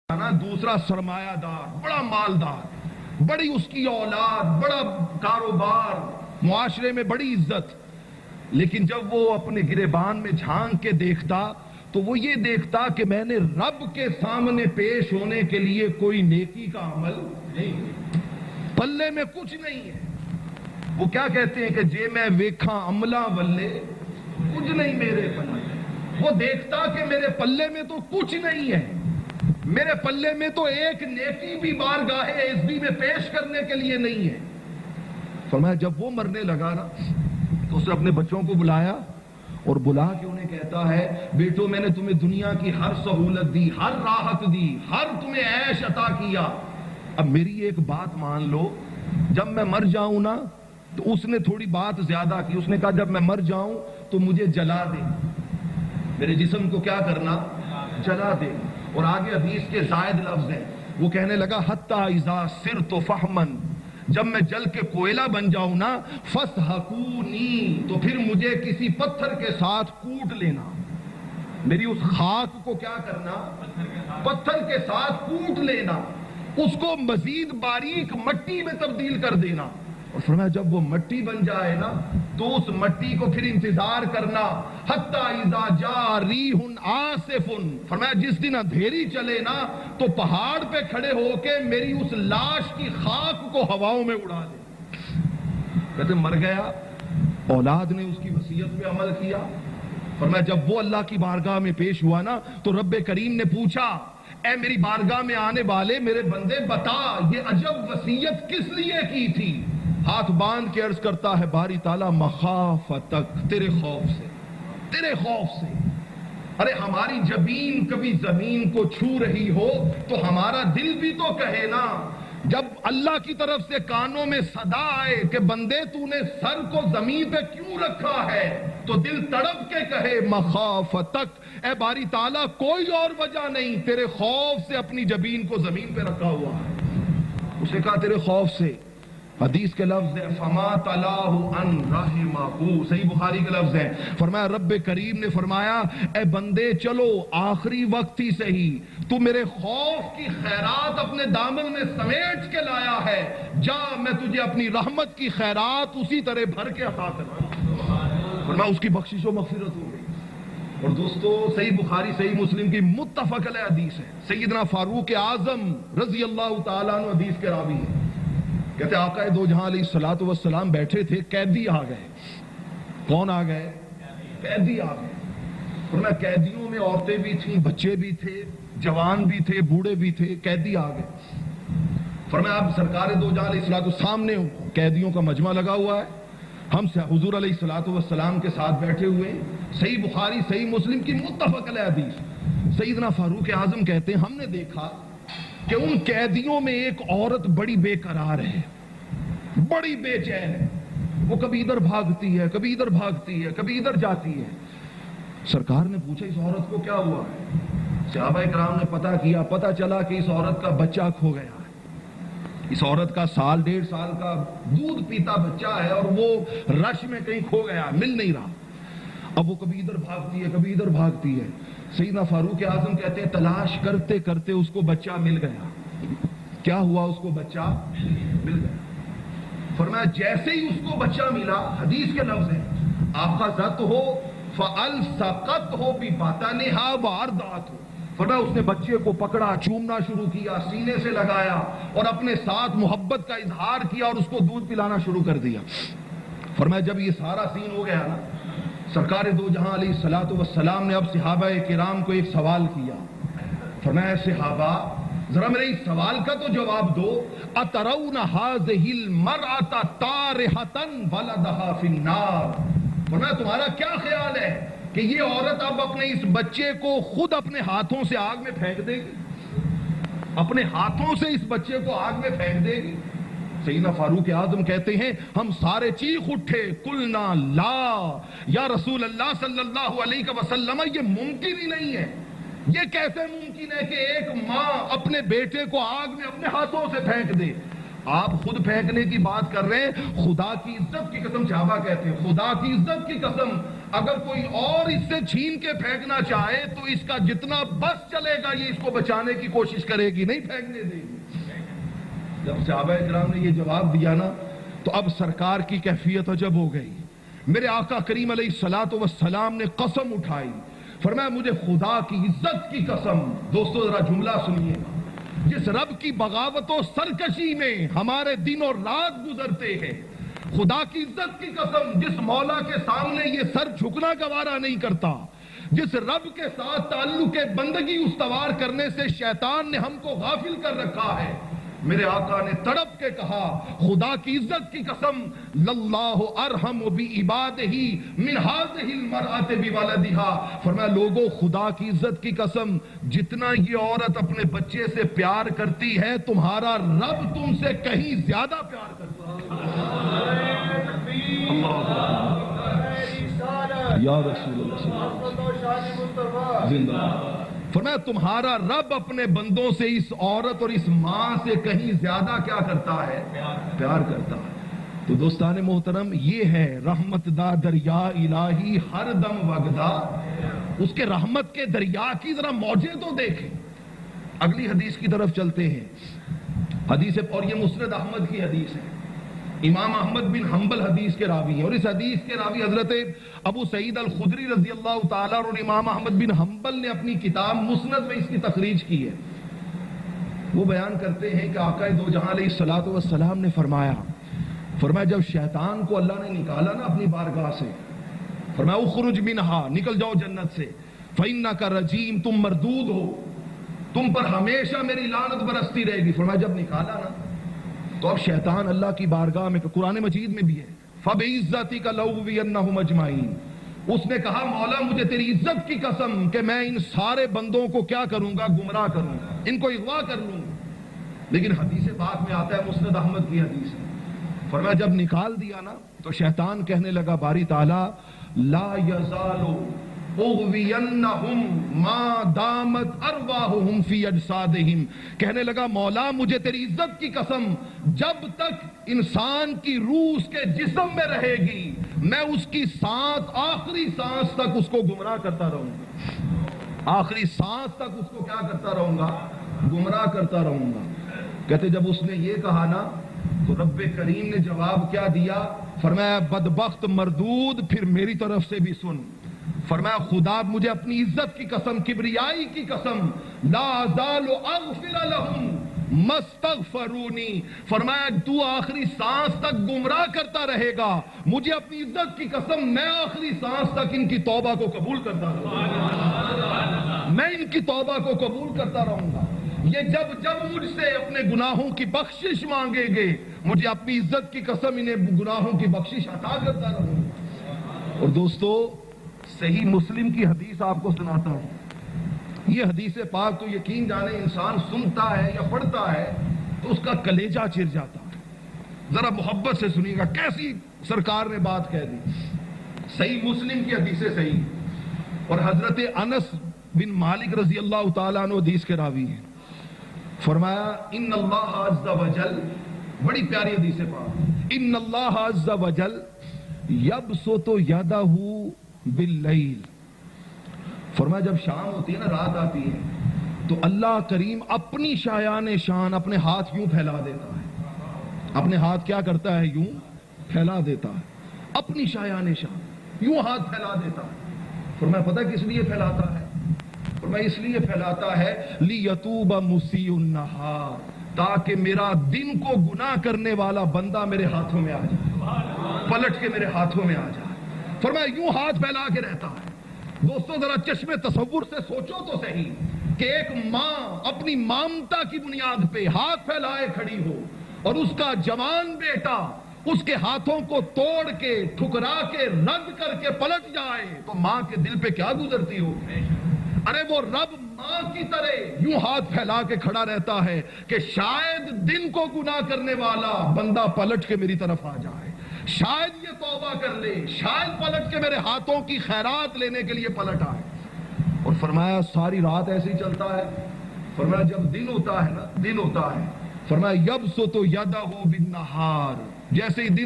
نا دوسرا سرمایہ دار، بڑا مالدار، بڑی اس کی اولاد، بڑا کاروبار، معاشرے میں بڑی عزت، لیکن جب وہ اپنے گریبان میں جھانک کے دیکھتا تو وہ یہ دیکھتا کہ میں نے رب کے سامنے پیش ہونے کے لیے کوئی نیکی کا عمل نہیں، پلے میں کچھ نہیں ہے۔ وہ کیا کہتے ہیں کہ جے میں ویکھاں عملہ ولے کچھ نہیں میرے پلے، وہ دیکھتا کہ میرے پلے میں تو کچھ نہیں ہے، میرے پلے میں تو ایک نیکی بھی بارگاہ عزی میں پیش کرنے کے لیے نہیں ہے۔ فرمایا جب وہ مرنے لگا نا تو اس نے اپنے بچوں کو بلایا اور بلا کے انہیں کہتا ہے بیٹو میں نے تمہیں دنیا کی ہر سہولت دی، ہر راحت دی، ہر تمہیں عیش عطا کیا، اب میری ایک بات مان لو، جب میں مر جاؤں نا تو اس نے تھوڑی بات زیادہ کی، اس نے کہا جب میں مر جاؤں تو مجھے جلا دے، میرے جسم کو کیا کرنا، جلا دے۔ اور آگے حدیث کے زائد لفظ ہیں، وہ کہنے لگا حتی اذا صرت فحمن، جب میں جل کے کوئلہ بن جاؤں نا فاسحقونی، تو پھر مجھے کسی پتھر کے ساتھ کوٹ لینا، میری اس خاک کو کیا کرنا، پتھر کے ساتھ کوٹ لینا، اس کو مزید باریک مٹی میں تبدیل کر دینا۔ اور فرمایا جب وہ مٹی بن جائے نا تو اس مٹی کو پھر انتظار کرنا حتی اذا جاء ریح عاصف، فرمایا جس دن اندھیری چلے نا تو پہاڑ پہ کھڑے ہو کے میری اس لاش کی خاک کو ہواؤں میں اڑا دے۔ کہتے مر گیا، اولاد نے اس کی وصیت پہ عمل کیا۔ فرمایا جب وہ اللہ کی بارگاہ میں پیش ہوا نا تو رب کریم نے پوچھا اے میری بارگاہ میں آنے والے میرے بندے بتا یہ عجب وصیت کس لیے کی تھی؟ ہاتھ باندھ کے عرض کرتا ہے باری تعالیٰ مخافتک، تیرے خوف سے، تیرے خوف سے۔ ارے ہماری جبین کبھی زمین کو چھو رہی ہو تو ہمارا دل بھی تو کہے نا، جب اللہ کی طرف سے کانوں میں صدا آئے کہ بندے تو نے سر کو زمین پہ کیوں رکھا ہے تو دل تڑپ کے کہے مخافتک، اے باری تعالیٰ کوئی اور وجہ نہیں، تیرے خوف سے اپنی جبین کو زمین پہ رکھا ہوا ہے۔ اسے کہا تیرے خوف سے، حدیث کے لفظ ہے فما تلاہ ان رحمہ، صحیح بخاری کے لفظ ہے، فرمایا رب کریم نے فرمایا اے بندے چلو آخری وقت ہی صحیح تو میرے خوف کی خیرات اپنے دامن میں سمیٹ کے لایا ہے، جا میں تجھے اپنی رحمت کی خیرات اسی طرح بھر کے عطا کروں۔ فرمایا اس کی بخشش و مغفرت ہو گئی۔ اور دوستو صحیح بخاری صحیح مسلم کی متفق علیہ حدیث ہے، سیدنا فاروق اعظم رضی اللہ تعالیٰ عنہ حدیث کے راوی ہیں، کہتے آقا دو جہاں علیہ الصلوۃ والسلام بیٹھے تھے، قیدی آ گئے۔ کون آ گئے؟ قیدی آ گئے۔ فرمایا قیدیوں میں عورتیں بھی تھیں، بچے بھی تھے، جوان بھی تھے، بوڑھے بھی تھے، قیدی آ گئے۔ فرمایا اب سرکار دو جہاں علیہ الصلوۃ سامنے قیدیوں کا مجمع لگا ہوا ہے، ہم سے حضور علیہ الصلوۃ والسلام کے ساتھ بیٹھے ہوئے، صحیح بخاری صحیح مسلم کی متفق علیہ حدیث۔ سیدنا فاروق اعظم کہتے ہیں ہم نے دیکھا کہ ان قیدیوں میں ایک عورت بڑی بے قرار ہے، بڑی بے چین ہے، وہ کبھی ادھر بھاگتی ہے، کبھی ادھر بھاگتی ہے، کبھی ادھر جاتی ہے۔ سرکار نے پوچھا اس عورت کو کیا ہوا ہے؟ صحابہ کرام نے پتہ کیا، پتہ چلا کہ اس عورت کا بچہ کھو گیا ہے، اس عورت کا سال ڈیڑھ سال کا دودھ پیتا بچہ ہے اور وہ رش میں کہیں کھو گیا، مل نہیں رہا۔ اب وہ کبھی ادھر بھاگتی ہے، کبھی ادھر بھاگتی ہے۔ سیدنا فاروق اعظم کہتے ہیں تلاش کرتے کرتے اس کو بچہ مل گیا۔ کیا ہوا؟ اس کو بچہ مل گیا۔ فرمایا جیسے ہی اس کو بچہ ملا، حدیث کے لفظ ہیں اخذتہ فالصقتہ ببطنہا وارضعتہ، فرمایا اس نے بچے کو پکڑا، چومنا شروع کیا، سینے سے لگایا اور اپنے ساتھ محبت کا اظہار کیا اور اس کو دودھ پلانا شروع کر دیا۔ فرمایا جب یہ سارا سین ہو گیا نا، سرکار دو جہاں علیہ الصلوۃ والسلام نے اب صحابہ کرام کو ایک سوال کیا۔ فرمایا صحابہ ذرا میرے اس سوال کا تو جواب دو، اترون هذه المرأة طارحة ولدها في النار، فرمایا تمہارا کیا خیال ہے کہ یہ عورت اب اپنے اس بچے کو خود اپنے ہاتھوں سے آگ میں پھینک دے گی، اپنے ہاتھوں سے اس بچے کو آگ میں پھینک دے گی؟ سیدنا فاروق اعظم کہتے ہیں ہم سارے چیخ اٹھے، قلنا لا یا رسول اللہ صلی اللہ علیہ وسلم، یہ ممکن ہی نہیں ہے، یہ کیسے ممکن ہے کہ ایک ماں اپنے بیٹے کو آگ میں اپنے ہاتھوں سے پھینک دے؟ آپ خود پھینکنے کی بات کر رہے ہیں، خدا کی عزت کی قسم صحابہ کہتے ہیں خدا کی عزت کی قسم اگر کوئی اور اس سے چھین کے پھینکنا چاہے تو اس کا جتنا بس چلے گا یہ اس کو بچانے کی کوشش کرے گی، نہیں پھینکنے دے گی۔ جب صحابہ کرام نے یہ جواب دیا نا تو اب سرکار کی کیفیت عجب ہو گئی۔ میرے آقا کریم علیہ الصلوۃ والسلام نے قسم اٹھائی، فرمایا مجھے خدا کی عزت کی قسم، دوستو ذرا جملہ سنیے، جس رب کی بغاوت و سرکشی میں ہمارے دن اور رات گزرتے ہیں، خدا کی عزت کی قسم، جس مولا کے سامنے یہ سر جھکنا گوارا نہیں کرتا، جس رب کے ساتھ تعلق بندگی استوار کرنے سے شیطان نے ہم کو غافل کر رکھا ہے، میرے آقا نے تڑپ کے کہا خدا کی عزت کی قسم، للہ ارحم بعبادہ من ہذہ المرأۃ بولدہا، فرمایا لوگوں خدا کی عزت کی قسم، جتنا یہ عورت اپنے بچے سے پیار کرتی ہے تمہارا رب تم سے کہیں زیادہ پیار کرتا ہے۔ یا رسول اللہ صلی اللہ علیہ وسلم زندہ، فرمایا تمہارا رب اپنے بندوں سے اس عورت اور اس ماں سے کہیں زیادہ کیا کرتا ہے؟ پیار کرتا ہے۔ تو دوستان محترم، یہ ہے رحمت دا دریا الہی ہر دم وگدا، اس کے رحمت کے دریا کی ذرا موجیں تو دیکھیں۔ اگلی حدیث کی طرف چلتے ہیں، حدیث، اور یہ مسند احمد کی حدیث ہے، امام احمد بن حنبل حدیث کے راوی ہیں، اور اس حدیث کے راوی حضرت ابو سعید الخدری رضی اللہ تعالیٰ، اور امام احمد بن حنبل نے اپنی کتاب مسند میں اس کی تخریج کی ہے۔ وہ بیان کرتے ہیں کہ آقا دو جہاں علیہ الصلوۃ والسلام نے فرمایا جب شیطان کو اللہ نے نکالا نا اپنی بارگاہ سے، فرمایا اخرج منہا، نکل جاؤ جنت سے، فإنک رجیم، تم مردود ہو، تم پر ہمیشہ میری لعنت برستی رہے گی۔ فرمایا جب نکالا نا تو اب شیطان اللہ کی بارگاہ میں، قرآن مجید میں بھی ہے، فَبِعِزَّتِكَ لَأُغْوِيَنَّهُمْ أَجْمَعِينَ، اس نے کہا مولا مجھے تیری عزت کی قسم کہ میں ان سارے بندوں کو کیا کروں گا؟ گمراہ کروں گا، ان کو اغوا کر لوں گا۔ لیکن حدیث پاک میں آتا ہے، مسند احمد کی حدیث ہے، فرمایا جب نکال دیا نا تو شیطان کہنے لگا باری تعالیٰ لا یزال اغوینہم ما دامت ارواحہم فی اجسادہم، کہنے لگا مولا مجھے تیری عزت کی قسم جب تک انسان کی روح اس کے جسم میں رہے گی میں اس کی سانس، آخری سانس تک اس کو گمراہ کرتا رہوں گا، آخری سانس تک اس کو کیا کرتا رہوں گا؟ گمراہ کرتا رہوں گا۔ کہتے جب اس نے یہ کہا نا تو رب کریم نے جواب کیا دیا؟ فرمایا بدبخت مردود، پھر میری طرف سے بھی سن، فرمایا خدا مجھے اپنی عزت کی قسم، کبریائی کی قسم، لا ازال اغفر لهم مستغفرونی، فرمایا تو آخری سانس تک گمراہ کرتا رہے گا، مجھے اپنی عزت کی قسم میں آخری سانس تک ان کی توبہ کو قبول کرتا رہوں گا، میں ان کی توبہ کو قبول کرتا رہوں گا۔ یہ جب مجھ سے اپنے گناہوں کی بخشش مانگیں گے مجھے اپنی عزت کی قسم انہیں گناہوں کی بخشش عطا کرتا رہوں گا۔ اور دوستو صحیح مسلم کی حدیث آپ کو سناتا ہوں، یہ حدیث پاک تو یقین جانے انسان سنتا ہے یا پڑھتا ہے تو اس کا کلیجہ چر جاتا ہے، ذرا محبت سے سنیے گا کیسی سرکار نے بات کہہ دی۔ صحیح مسلم کی حدیث صحیح، اور حضرت انس بن مالک رضی اللہ تعالیٰ عنہ حدیث کے راوی ہیں، فرمایا ان اللہ عز وجل، بڑی پیاری حدیث پاک، ان اللہ عز وجل یبسط یدہ باللیل، فرمایا جب شام ہوتی ہے نا، رات آتی ہے تو اللہ کریم اپنی شایان شان اپنے ہاتھ یوں پھیلا دیتا ہے، اپنے ہاتھ کیا کرتا ہے؟ یوں پھیلا دیتا ہے، اپنی شایان شان یوں ہاتھ پھیلا دیتا ہے۔ فرمایا پتہ کس لیے پھیلاتا ہے؟ فرمایا اس لیے پھیلاتا ہے لیتوب مسیء النہار، تاکہ میرا دن کو گناہ کرنے والا بندہ میرے ہاتھوں میں آ جائے، پلٹ کے میرے ہاتھوں میں آ جائے۔ فرمایا یوں ہاتھ پھیلا کے رہتا ہے۔ دوستو ذرا چشم تصور سے سوچو تو صحیح کہ ایک ماں اپنی مامتا کی بنیاد پہ ہاتھ پھیلائے کھڑی ہو اور اس کا جوان بیٹا اس کے ہاتھوں کو توڑ کے، ٹھکرا کے، رد کر کے پلٹ جائے تو ماں کے دل پہ کیا گزرتی ہو؟ ارے وہ رب ماں کی طرح یوں ہاتھ پھیلا کے کھڑا رہتا ہے کہ شاید دن کو گناہ کرنے والا بندہ پلٹ کے میری طرف آ جائے، شاید یہ توبہ کر لے، شاید پلٹ کے میرے ہاتھوں کی خیرات لینے کے لیے پلٹ آئے۔ اور فرمایا ساری رات ایسے ہی چلتا ہے، فرمایا جب دن ہوتا ہے نا، دن ہوتا ہے، فرمایا یبسط یدہ بالنہار، جیسے ہی دن